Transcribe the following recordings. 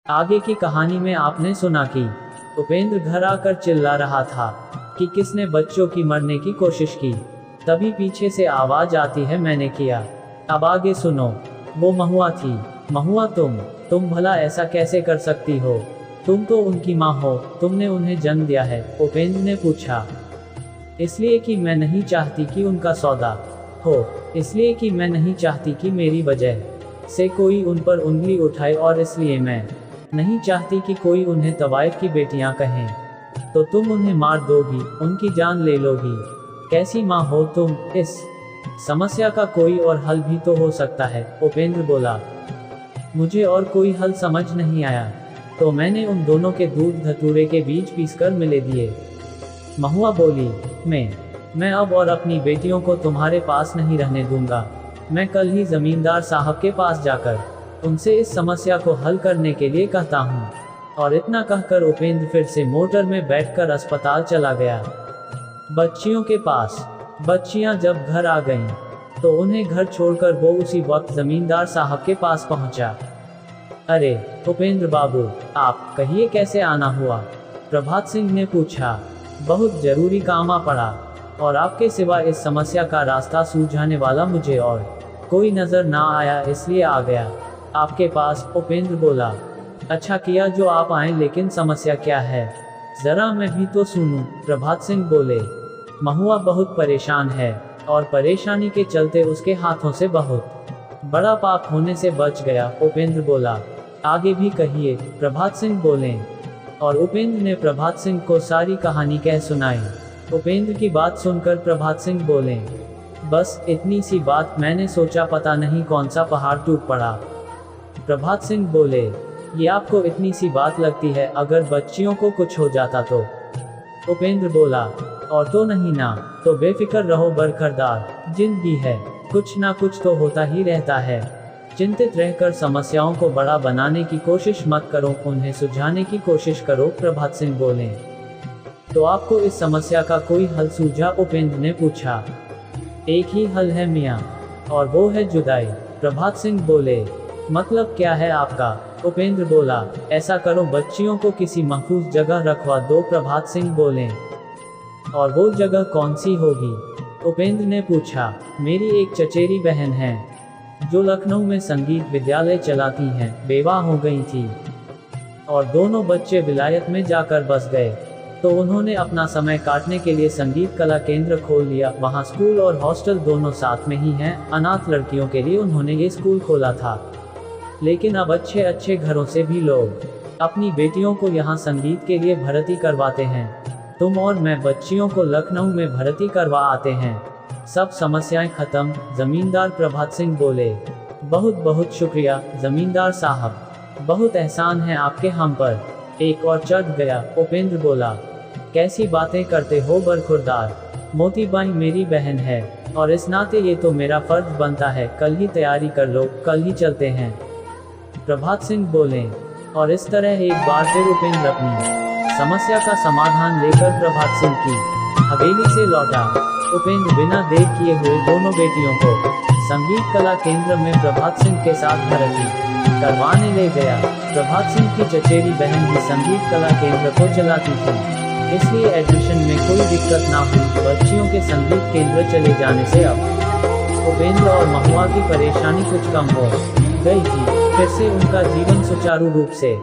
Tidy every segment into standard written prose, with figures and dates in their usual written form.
आगे की कहानी में आपने सुना कि उपेंद्र घर आकर चिल्ला रहा था कि किसने बच्चों की मरने की कोशिश की। तभी पीछे से आवाज आती है, मैंने किया। अब आगे सुनो। वो महुआ थी। महुआ तुम भला ऐसा कैसे कर सकती हो? तुम तो उनकी माँ हो, तुमने उन्हें जन्म दिया है, उपेंद्र ने पूछा। इसलिए कि मैं नहीं चाहती कि उनका सौदा हो, इसलिए कि मैं नहीं चाहती कि मेरी वजह से कोई उन पर उंगली उठाए, और इसलिए मैं नहीं चाहती कि कोई उन्हें तवाइफ की बेटियां कहें। तो तुम उन्हें मार दोगी, उनकी जान ले लोगी। कैसी माँ हो तुम? इस समस्या का कोई और हल भी तो हो सकता है, उपेंद्र बोला। मुझे और कोई हल समझ नहीं आया, तो मैंने उन दोनों के दूध धतूरे के बीज पीसकर मिले दिए। महुआ बोली, मैं अब और अपनी बेटियों को तुम्हारे पास नहीं रहने दूंगा। मैं कल ही जमींदार साहब के पास जाकर उनसे इस समस्या को हल करने के लिए कहता हूँ। और इतना कहकर उपेंद्र फिर से मोटर में बैठकर अस्पताल चला गया। बच्चियों के पास। बच्चियां जब घर आ गईं, तो उन्हें घर छोड़कर वो उसी वक्त जमींदार साहब के पास पहुंचा। अरे उपेंद्र बाबू, आप कहिए कैसे आना हुआ? प्रभात सिंह ने पूछा। बहुत जरूरी काम आ पड़ा, और आपके सिवा इस समस्या का रास्ता सुलझाने वाला मुझे और कोई नजर ना आया, इसलिए आ गया आपके पास, उपेंद्र बोला। अच्छा किया जो आप आए, लेकिन समस्या क्या है? जरा मैं भी तो सुनूं, प्रभात सिंह बोले। महुआ बहुत परेशान है, और परेशानी के चलते उसके हाथों से बहुत बड़ा पाप होने से बच गया, उपेंद्र बोला। आगे भी कहिए, प्रभात सिंह बोले। और उपेंद्र ने प्रभात सिंह को सारी कहानी कह सुनाई। उपेंद्र की बात सुनकर प्रभात सिंह बोले, बस इतनी सी बात, मैंने सोचा पता नहीं कौन सा पहाड़ टूट पड़ा। प्रभात सिंह बोले, ये आपको इतनी सी बात लगती है? अगर बच्चियों को कुछ हो जाता तो? उपेंद्र बोला, और तो नहीं ना, तो बेफिक्र रहो बरखरदार, जिंदगी है, कुछ ना कुछ तो होता ही रहता है। चिंतित रहकर समस्याओं को बड़ा बनाने की कोशिश मत करो, उन्हें सुलझाने की कोशिश करो, प्रभात सिंह बोले। तो आपको इस समस्या का कोई हल सूझा? उपेंद्र ने पूछा। एक ही हल है मियाँ, और वो है जुदाई, प्रभात सिंह बोले। मतलब क्या है आपका? उपेंद्र बोला। ऐसा करो, बच्चियों को किसी महफूज जगह रखवा दो, प्रभात सिंह बोले। और वो जगह कौन सी होगी? उपेंद्र ने पूछा। मेरी एक चचेरी बहन है, जो लखनऊ में संगीत विद्यालय चलाती हैं, बेवा हो गई थी, और दोनों बच्चे विलायत में जाकर बस गए। तो उन्होंने अपना समय काटने के लिए संगीत कला केंद्र खोल लिया। वहाँ स्कूल और हॉस्टल दोनों साथ में ही हैं। अनाथ लड़कियों के लिए उन्होंने ये स्कूल खोला था। लेकिन अब अच्छे अच्छे घरों से भी लोग अपनी बेटियों को यहाँ संगीत के लिए भर्ती करवाते हैं। तुम और मैं बच्चियों को लखनऊ में भर्ती करवा आते हैं, सब समस्याएं खत्म, जमींदार प्रभात सिंह बोले। बहुत बहुत शुक्रिया जमींदार साहब, बहुत एहसान है आपके हम पर। एक और चढ़ गया, उपेंद्र बोला। कैसी बातें करते हो बरखुरदार, मोतीबाई मेरी बहन है, और इस नाते ये तो मेरा फर्ज बनता है। कल ही तैयारी कर लो, कल ही चलते हैं, प्रभात सिंह बोले। और इस तरह एक बार फिर उपेंद्र अपनी समस्या का समाधान लेकर प्रभात सिंह की हवेली से लौटा। उपेंद्र बिना देर किए हुए दोनों बेटियों को संगीत कला केंद्र में प्रभात सिंह के साथ भर्ती करवाने ले गया। प्रभात सिंह की चचेरी बहन भी संगीत कला केंद्र को चलाती थी, इसलिए एडमिशन में कोई दिक्कत ना हुई। बच्चियों के संगीत केंद्र चले जाने से अब उपेंद्र और महुआ की परेशानी कुछ कम हो गई थी। फिर से उनका जीवन सुचारू रूप से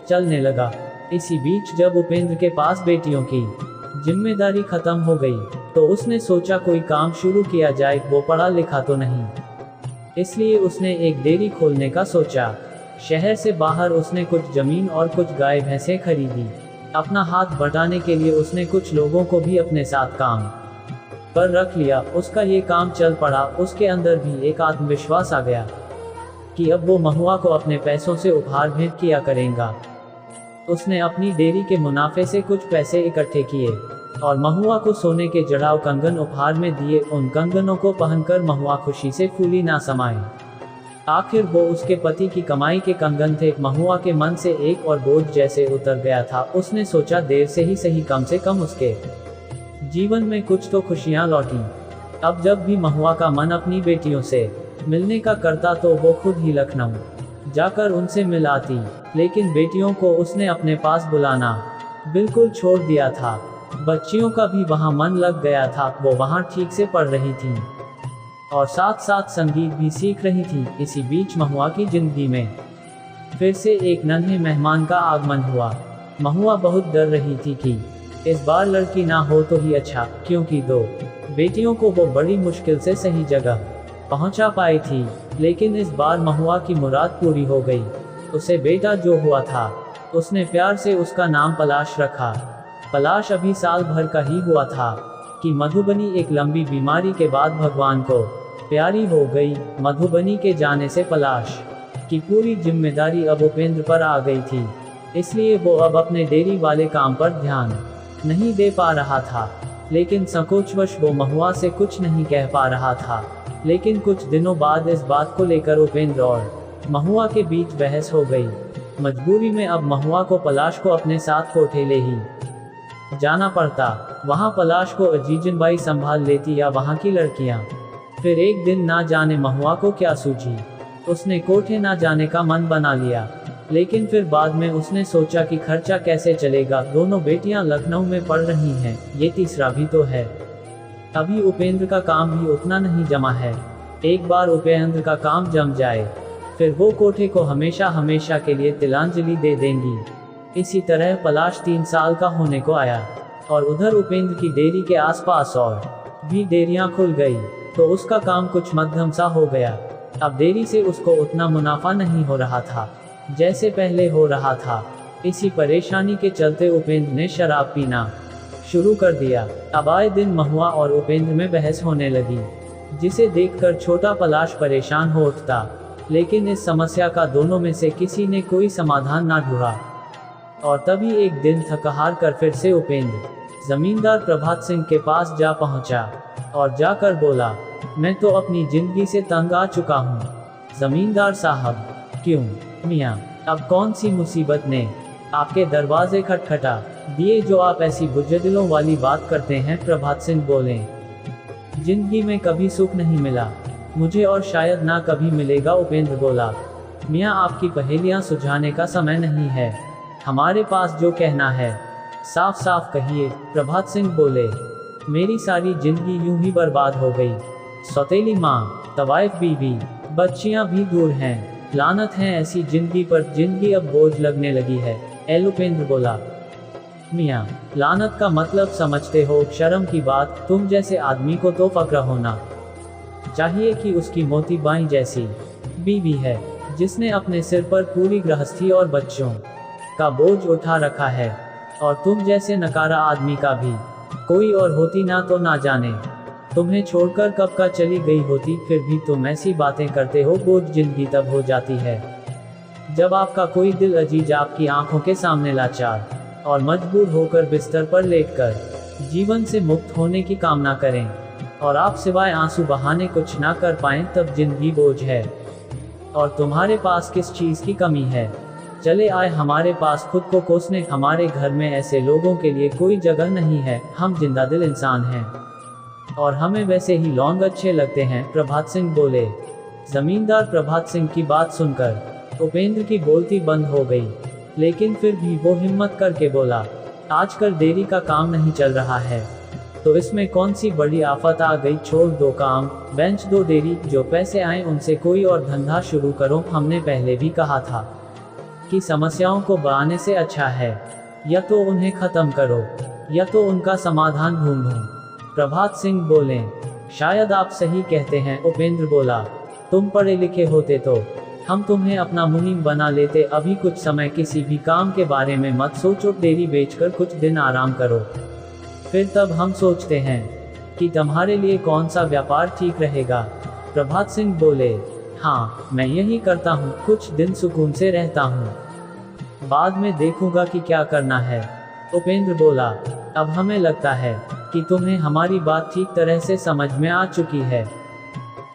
चलने लगा। इसी बीच जब उपेंद्र के पास बेटियों की जिम्मेदारी खत्म हो गई, तो उसने सोचा कोई काम शुरू किया जाए। वो पढ़ा लिखा तो नहीं, इसलिए उसने एक डेयरी खोलने का सोचा। शहर से बाहर उसने कुछ जमीन और कुछ गाय भैंसें खरीदी। अपना हाथ बटाने के लिए उसने कुछ लोगों को भी अपने साथ काम पर रख लिया। उसका ये काम चल पड़ा। उसके अंदर भी एक आत्मविश्वास आ गया कि अब वो महुआ को अपने पैसों से उपहार भेंट किया करेगा। उसने अपनी डेयरी के मुनाफे से कुछ पैसे इकट्ठे किए और महुआ को सोने के जड़ाव कंगन उपहार में दिए। उन कंगनों को पहनकर महुआ खुशी से फूली ना समाए। आखिर वो उसके पति की कमाई के कंगन थे। महुआ के मन से एक और बोझ जैसे उतर गया था। उसने सोचा देर से ही सही, कम से कम उसके जीवन में कुछ तो खुशियां लौटी। अब जब भी महुआ का मन अपनी बेटियों से मिलने का करता, तो वो खुद ही लखनऊ जाकर उनसे मिल आती, लेकिन बेटियों को उसने अपने पास बुलाना बिल्कुल छोड़ दिया था। बच्चियों का भी वहाँ मन लग गया था, वो वहाँ ठीक से पढ़ रही थीं और साथ साथ संगीत भी सीख रही थी। इसी बीच महुआ की जिंदगी में फिर से एक नन्हे मेहमान का आगमन हुआ। महुआ बहुत डर रही थी कि इस बार लड़की ना हो तो ही अच्छा, क्योंकि 2 बेटियों को वो बड़ी मुश्किल से सही जगह पहुंचा पाई थी। लेकिन इस बार महुआ की मुराद पूरी हो गई। उसे बेटा जो हुआ था, उसने प्यार से उसका नाम पलाश रखा। पलाश अभी साल भर का ही हुआ था कि मधुबनी एक लंबी बीमारी के बाद भगवान को प्यारी हो गई। मधुबनी के जाने से पलाश की पूरी जिम्मेदारी अब उपेंद्र पर आ गई थी, इसलिए वो अब अपने डेयरी वाले काम पर ध्यान नहीं दे पा रहा था। लेकिन संकोचवश वो महुआ से कुछ नहीं कह पा रहा था। लेकिन कुछ दिनों बाद इस बात को लेकर उपेंद्र और महुआ के बीच बहस हो गई। मजबूरी में अब महुआ को पलाश को अपने साथ कोठे ले ही जाना पड़ता। वहाँ पलाश को अजीजनबाई संभाल लेती या वहाँ की लड़कियाँ। फिर एक दिन ना जाने महुआ को क्या सूझी, उसने कोठे ना जाने का मन बना लिया। लेकिन फिर बाद में उसने सोचा कि खर्चा कैसे चलेगा, दोनों बेटियां लखनऊ में पढ़ रही हैं, ये तीसरा भी तो है। अभी उपेंद्र का काम भी उतना नहीं जमा है। एक बार उपेंद्र का काम जम जाए, फिर वो कोठे को हमेशा हमेशा के लिए तिलांजलि दे देंगी। इसी तरह पलाश 3 साल का होने को आया और उधर उपेंद्र की डेयरी के आसपास और भी डेयरियां खुल गई, तो उसका काम कुछ मध्यम सा हो गया। अब डेयरी से उसको उतना मुनाफा नहीं हो रहा था जैसे पहले हो रहा था। इसी परेशानी के चलते उपेंद्र ने शराब पीना शुरू कर दिया। अब आए दिन महुआ और उपेंद्र में बहस होने लगी, जिसे देखकर छोटा पलाश परेशान हो उठता। लेकिन इस समस्या का दोनों में से किसी ने कोई समाधान ना ढूंढा। और तभी एक दिन थक-हार कर फिर से उपेंद्र जमींदार प्रभात सिंह के पास जा पहुंचा और जाकर बोला, मैं तो अपनी जिंदगी से तंग आ चुका हूँ। जमींदार साहब, क्यों? मियाँ, अब कौन सी मुसीबत ने आपके दरवाजे खटखटा दिए जो आप ऐसी बुजदिलों वाली बात करते हैं? प्रभात सिंह बोले, जिंदगी में कभी सुख नहीं मिला मुझे और शायद ना कभी मिलेगा। उपेंद्र बोला, मियाँ आपकी पहेलियाँ सुलझाने का समय नहीं है, हमारे पास जो कहना है साफ साफ कहिए। प्रभात सिंह बोले, मेरी सारी जिंदगी यूं ही बर्बाद हो गई। सौतेली माँ, तवाइफ बीवी, बच्चियां भी दूर हैं, लानत है ऐसी जिंदगी पर, जिंदगी अब बोझ लगने लगी है। एल उपेंद्र बोला, मियाँ, लानत का मतलब समझते हो? शर्म की बात, तुम जैसे आदमी को तो फक्र होना चाहिए कि उसकी मोती बाई जैसी बीवी है, जिसने अपने सिर पर पूरी गृहस्थी और बच्चों का बोझ उठा रखा है। और तुम जैसे नकारा आदमी का भी कोई और होती ना तो ना जाने तुम्हें छोड़कर कब का चली गई होती। फिर भी तुम ऐसी बातें करते हो। बोझ जिंदगी तब हो जाती है जब आपका कोई दिल अजीज आपकी आंखों के सामने लाचार और मजबूर होकर बिस्तर पर लेटकर जीवन से मुक्त होने की कामना करें और आप सिवाय आंसू बहाने कुछ ना कर पाएं, तब जिंदगी बोझ है। और तुम्हारे पास किस चीज की कमी है? चले आए हमारे पास खुद को कोसने। हमारे घर में ऐसे लोगों के लिए कोई जगह नहीं है। हम जिंदा दिल इंसान हैं और हमें वैसे ही लौंग अच्छे लगते हैं। प्रभात सिंह बोले। जमींदार प्रभात सिंह की बात सुनकर उपेंद्र की बोलती बंद हो गई, लेकिन फिर भी वो हिम्मत करके बोला, आजकल डेयरी का काम नहीं चल रहा है तो इसमें कौन सी बड़ी आफत आ गई? छोड़ दो काम, बेंच दो डेयरी, जो पैसे आए उनसे कोई और धंधा शुरू करो। हमने पहले भी कहा था कि समस्याओं को बढ़ाने से अच्छा है या तो उन्हें खत्म करो या तो उनका समाधान ढूंढो। प्रभात सिंह बोले, शायद आप सही कहते हैं। उपेंद्र बोला, तुम पढ़े लिखे होते तो हम तुम्हें अपना मुनीम बना लेते। अभी कुछ समय किसी भी काम के बारे में मत सोचो, डेयरी बेचकर कुछ दिन आराम करो, फिर तब हम सोचते हैं कि तुम्हारे लिए कौन सा व्यापार ठीक रहेगा। प्रभात सिंह बोले, हाँ मैं यही करता हूँ, कुछ दिन सुकून से रहता हूँ, बाद में देखूंगा कि क्या करना है। उपेंद्र बोला, अब हमें लगता है कि तुम्हें हमारी बात ठीक तरह से समझ में आ चुकी है।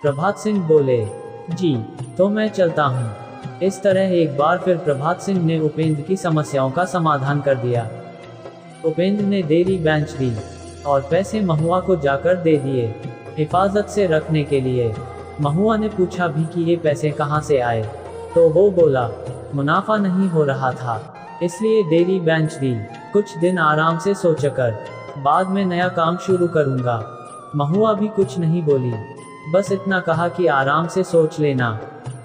प्रभात सिंह बोले, जी तो मैं चलता हूँ। इस तरह एक बार फिर प्रभात सिंह ने उपेंद्र की समस्याओं का समाधान कर दिया। उपेंद्र ने डेयरी बेंच दी और पैसे महुआ को जाकर दे दिए हिफाजत से रखने के लिए। महुआ ने पूछा भी कि ये पैसे कहाँ से आए, तो वो बोला, मुनाफा नहीं हो रहा था, इसलिए डेयरी बेंच दी। कुछ दिन आराम से सोचकर बाद में नया काम शुरू करूंगा। महुआ भी कुछ नहीं बोली, बस इतना कहा कि आराम से सोच लेना।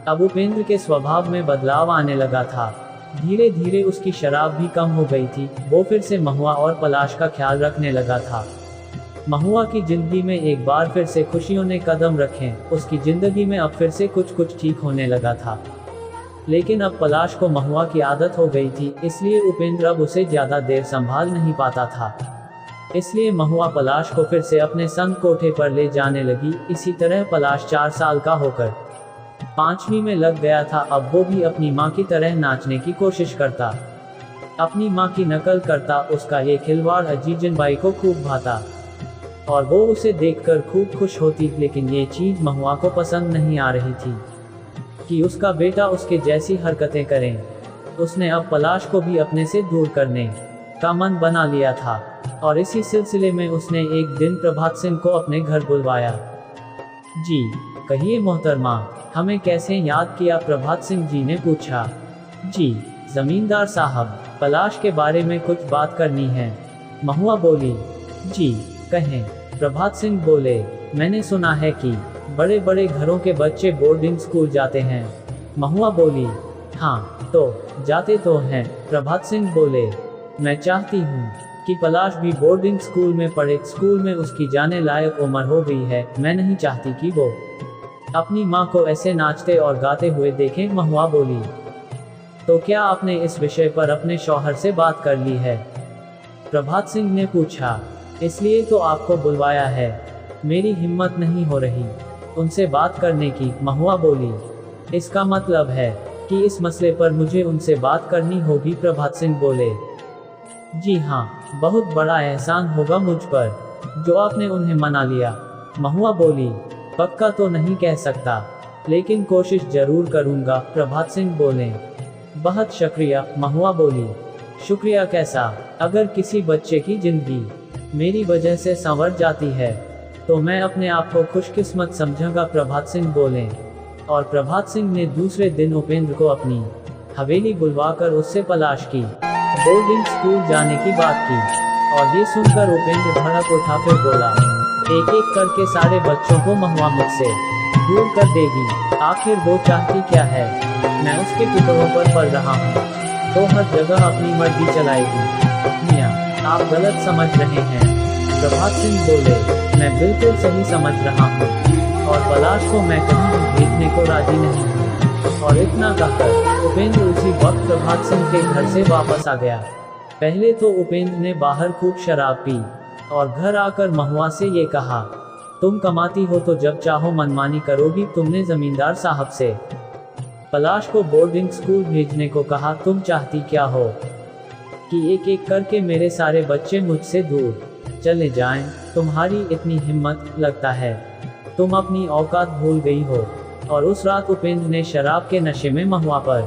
अब उपेंद्र के स्वभाव में बदलाव आने लगा था। धीरे धीरे उसकी शराब भी कम हो गई थी। वो फिर से महुआ और पलाश का ख्याल रखने लगा था। महुआ की जिंदगी में एक बार फिर से खुशियों ने कदम रखे। उसकी जिंदगी में अब फिर से कुछ ठीक होने लगा था। लेकिन अब पलाश को महुआ की आदत हो गई थी, इसलिए उपेंद्र अब उसे ज्यादा देर संभाल नहीं पाता था। इसलिए महुआ पलाश को फिर से अपने संग कोठे पर ले जाने लगी। इसी तरह पलाश 4 साल का होकर 5वीं में लग गया था। अब वो भी अपनी माँ की तरह नाचने की कोशिश करता, अपनी माँ की नकल करता। उसका ये खिलवाड़ अजीजन बाई को खूब भाता और वो उसे देखकर खूब खुश होती। लेकिन ये चीज महुआ को पसंद नहीं आ रही थी कि उसका बेटा उसके जैसी हरकतें करें। उसने अब पलाश को भी अपने से दूर करने का मन बना लिया था और इसी सिलसिले में उसने एक दिन प्रभात सिंह को अपने घर बुलवाया। जी कहिए मोहतरमा, हमें कैसे याद किया? प्रभात सिंह जी ने पूछा। जी जमींदार साहब, पलाश के बारे में कुछ बात करनी है, महुआ बोली। जी कहें, प्रभात सिंह बोले। मैंने सुना है कि बड़े बड़े घरों के बच्चे बोर्डिंग स्कूल जाते हैं, महुआ बोली। हाँ तो जाते तो हैं, प्रभात सिंह बोले। मैं चाहती हूँ कि पलाश भी बोर्डिंग स्कूल में पढ़े। स्कूल में उसकी जाने लायक उम्र हो गई है। मैं नहीं चाहती कि वो अपनी माँ को ऐसे नाचते और गाते हुए देखें, महुआ बोली। तो क्या आपने इस विषय पर अपने शौहर से बात कर ली है? प्रभात सिंह ने पूछा। इसलिए तो आपको बुलवाया है, मेरी हिम्मत नहीं हो रही उनसे बात करने की, महुआ बोली। इसका मतलब है कि इस मसले पर मुझे उनसे बात करनी होगी, प्रभात सिंह बोले। जी हाँ, बहुत बड़ा एहसान होगा मुझ पर जो आपने उन्हें मना लिया, महुआ बोली। पक्का तो नहीं कह सकता, लेकिन कोशिश जरूर करूंगा, प्रभात सिंह बोले। बहुत शुक्रिया, महुआ बोली। शुक्रिया कैसा? अगर किसी बच्चे की जिंदगी मेरी वजह से संवर जाती है तो मैं अपने आप को खुशकिस्मत समझूंगा, प्रभात सिंह बोले। और प्रभात सिंह ने दूसरे दिन उपेंद्र को अपनी हवेली बुलवाकर उससे पलाश की बोर्डिंग स्कूल जाने की बात की। और ये सुनकर उपेंद्र भड़क उठा, फिर बोला, एक एक करके सारे बच्चों को महुआ मुझसे दूर कर देगी। आखिर वो चाहती क्या है? मैं उसके टुकड़ों पर पल रहा हूँ तो हर जगह अपनी मर्जी चलाएगी। मियाँ, आप गलत समझ रहे हैं, प्रभात सिंह बोले। मैं बिल्कुल सही समझ रहा हूँ और पलाश को मैं कहीं भेजने को राजी नहीं हूँ। और इतना कहकर उपेंद्र उसी वक्त प्रभात सिंह के घर से वापस आ गया। पहले तो उपेंद्र ने बाहर खूब शराब पी और घर आकर महुआ से ये कहा, तुम कमाती हो तो जब चाहो मनमानी करोगी। तुमने जमींदार साहब से पलाश को बोर्डिंग स्कूल भेजने को कहा। तुम चाहती क्या हो कि एक एक करके मेरे सारे बच्चे मुझसे दूर चले जाएं? तुम्हारी इतनी हिम्मत, लगता है तुम अपनी औकात भूल गई हो। और उस रात उपेंद्र ने शराब के नशे में महुआ पर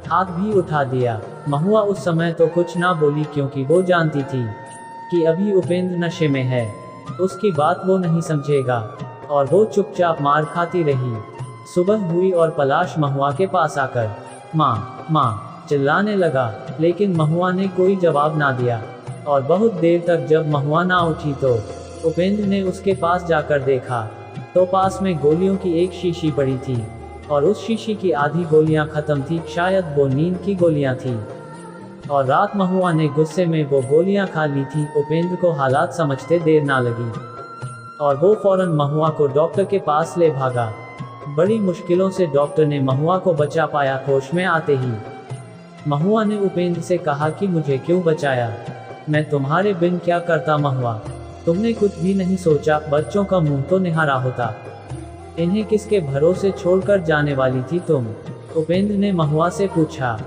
हाथ भी उठा दिया। महुआ उस समय तो कुछ ना बोली, क्योंकि वो जानती थी कि अभी उपेंद्र नशे में है, उसकी बात वो नहीं समझेगा। और वो चुपचाप मार खाती रही। सुबह हुई और पलाश महुआ के पास आकर माँ माँ चिल्लाने लगा, लेकिन महुआ ने कोई जवाब ना दिया। और बहुत देर तक जब महुआ ना उठी तो उपेंद्र ने उसके पास जाकर देखा तो पास में गोलियों की एक शीशी पड़ी थी और उस शीशी की आधी गोलियां खत्म थी। शायद वो नींद की गोलियां थी और रात महुआ ने गुस्से में वो गोलियां खा ली थी। उपेंद्र को हालात समझते देर ना लगी और वो फौरन महुआ को डॉक्टर के पास ले भागा। बड़ी मुश्किलों से डॉक्टर ने महुआ को बचा पाया। होश में आते ही महुआ ने उपेंद्र से कहा कि मुझे क्यों बचाया? मैं तुम्हारे बिन क्या करता महुआ? तुमने कुछ भी नहीं सोचा? बच्चों का मुंह तो निहारा होता, इन्हें किसके भरोसे छोड़कर जाने वाली थी तुम? उपेंद्र ने महुआ से पूछा।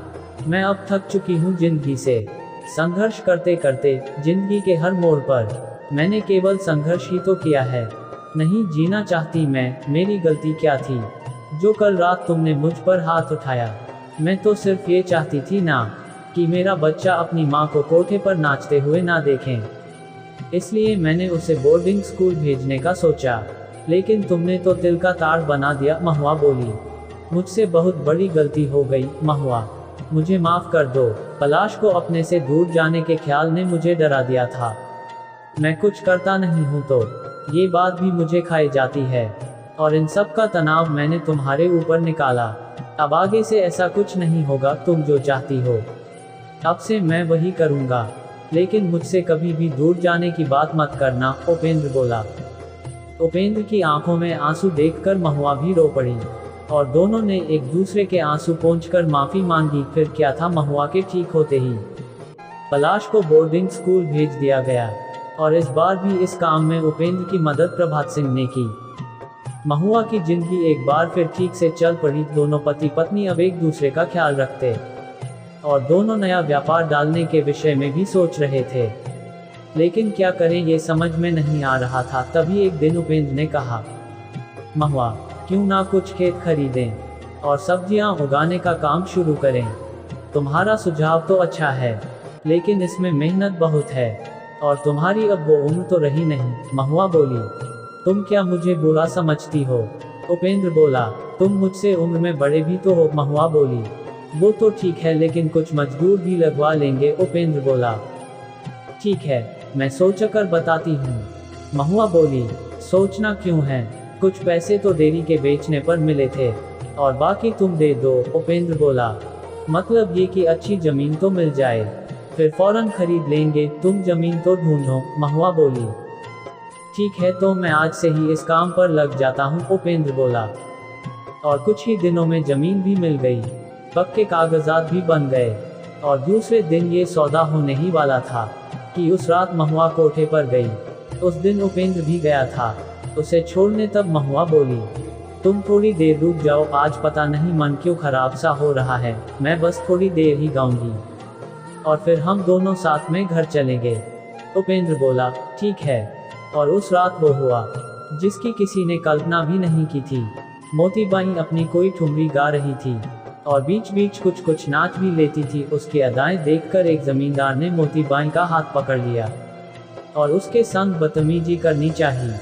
मैं अब थक चुकी हूँ जिंदगी से, संघर्ष करते करते जिंदगी के हर मोड़ पर मैंने केवल संघर्ष ही तो किया है, नहीं जीना चाहती मैं। मेरी गलती क्या थी जो कल रात तुमने मुझ पर हाथ उठाया? मैं तो सिर्फ ये चाहती थी ना कि मेरा बच्चा अपनी माँ को कोठे पर नाचते हुए ना देखें, इसलिए मैंने उसे बोर्डिंग स्कूल भेजने का सोचा। लेकिन तुमने तो दिल का तार बना दिया, महुआ बोली। मुझसे बहुत बड़ी गलती हो गई महुआ, मुझे माफ कर दो। पलाश को अपने से दूर जाने के ख्याल ने मुझे डरा दिया था। मैं कुछ करता नहीं हूँ तो ये बात भी मुझे खाई जाती है, और इन सब का तनाव मैंने तुम्हारे ऊपर निकाला। अब आगे से ऐसा कुछ नहीं होगा, तुम जो चाहती हो अब से मैं वही करूँगा, लेकिन मुझसे कभी भी दूर जाने की बात मत करना, उपेंद्र बोला। उपेंद्र की आंखों में आंसू देखकर महुआ भी रो पड़ी, और दोनों ने एक दूसरे के आंसू पोंछकर माफी मांगी। फिर क्या था, महुआ के ठीक होते ही पलाश को बोर्डिंग स्कूल भेज दिया गया, और इस बार भी इस काम में उपेंद्र की मदद प्रभात सिंह ने की। महुआ की जिंदगी एक बार फिर ठीक से चल पड़ी। दोनों पति पत्नी अब एक दूसरे का ख्याल रखते, और दोनों नया व्यापार डालने के विषय में भी सोच रहे थे, लेकिन क्या करें ये समझ में नहीं आ रहा था। तभी एक दिन उपेंद्र ने कहा, महुआ क्यों ना कुछ खेत खरीदें और सब्जियां उगाने का काम शुरू करें। तुम्हारा सुझाव तो अच्छा है, लेकिन इसमें मेहनत बहुत है, और तुम्हारी अब वो उम्र तो रही नहीं, महुआ बोली। तुम क्या मुझे बुरा समझती हो? उपेंद्र बोला। तुम मुझसे उम्र में बड़े भी तो हो, महुआ बोली। वो तो ठीक है, लेकिन कुछ मजदूर भी लगवा लेंगे, उपेंद्र बोला। ठीक है, मैं सोचकर बताती हूँ, महुआ बोली। सोचना क्यों है, कुछ पैसे तो डेयरी के बेचने पर मिले थे, और बाकी तुम दे दो, उपेंद्र बोला। मतलब ये कि अच्छी जमीन तो मिल जाए, फिर फौरन खरीद लेंगे। तुम जमीन तो ढूंढो, महुआ बोली। ठीक है, तो मैं आज से ही इस काम पर लग जाता हूँ, उपेंद्र बोला। और कुछ ही दिनों में जमीन भी मिल गई, पक्के कागजात भी बन गए, और दूसरे दिन ये सौदा होने ही वाला था कि उस रात महुआ कोठे पर गई। उस दिन उपेंद्र भी गया था उसे छोड़ने। तब महुआ बोली, तुम थोड़ी देर रुक जाओ, आज पता नहीं मन क्यों खराब सा हो रहा है, मैं बस थोड़ी देर ही गाऊंगी, और फिर हम दोनों साथ में घर चलेंगे। उपेंद्र बोला, ठीक है। और उस रात वो हुआ जिसकी किसी ने कल्पना भी नहीं की थी। मोतीबाई अपनी कोई ठुमरी गा रही थी, और बीच बीच कुछ कुछ नाच भी लेती थी। उसकी अदाएं देखकर एक जमींदार ने मोतीबाई का हाथ पकड़ लिया, और उसके संग बदतमीजी करनी चाहिए।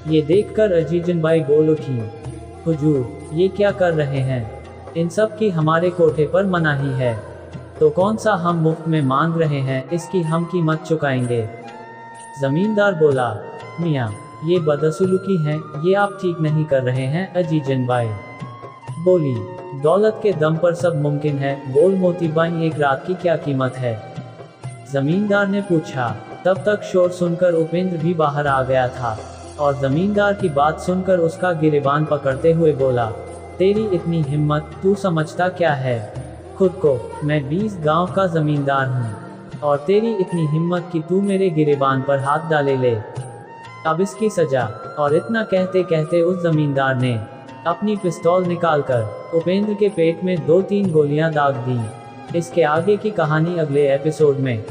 ये देखकर अजीजनबाई बोल उठी, हुजूर, ये क्या कर रहे हैं? इन सब की हमारे कोठे पर मनाही है, तो कौन सा हम मुफ्त में मांग रहे हैं, इसकी हम कीमत चुकाएंगे। जमींदार बोला, मियाँ, ये बदसलूकी है, ये आप ठीक नहीं कर रहे हैं। अजीजनबाई बोली, दौलत के दम पर सब मुमकिन है। बोल मोतीबाई, एक रात की क्या कीमत है? जमींदार ने पूछा। तब तक शोर सुनकर उपेंद्र भी बाहर आ गया था, और जमींदार की बात सुनकर उसका गिरेबान पकड़ते हुए बोला, तेरी इतनी हिम्मत, तू समझता क्या है खुद को? मैं 20 गांव का जमींदार हूँ, और तेरी इतनी हिम्मत कि तू मेरे गिरेबान पर हाथ डाले ले, अब इसकी सजा। और इतना कहते कहते उस जमींदार ने अपनी पिस्तौल निकालकर उपेंद्र के पेट में 2-3 गोलियां दाग दी। इसके आगे की कहानी अगले एपिसोड में।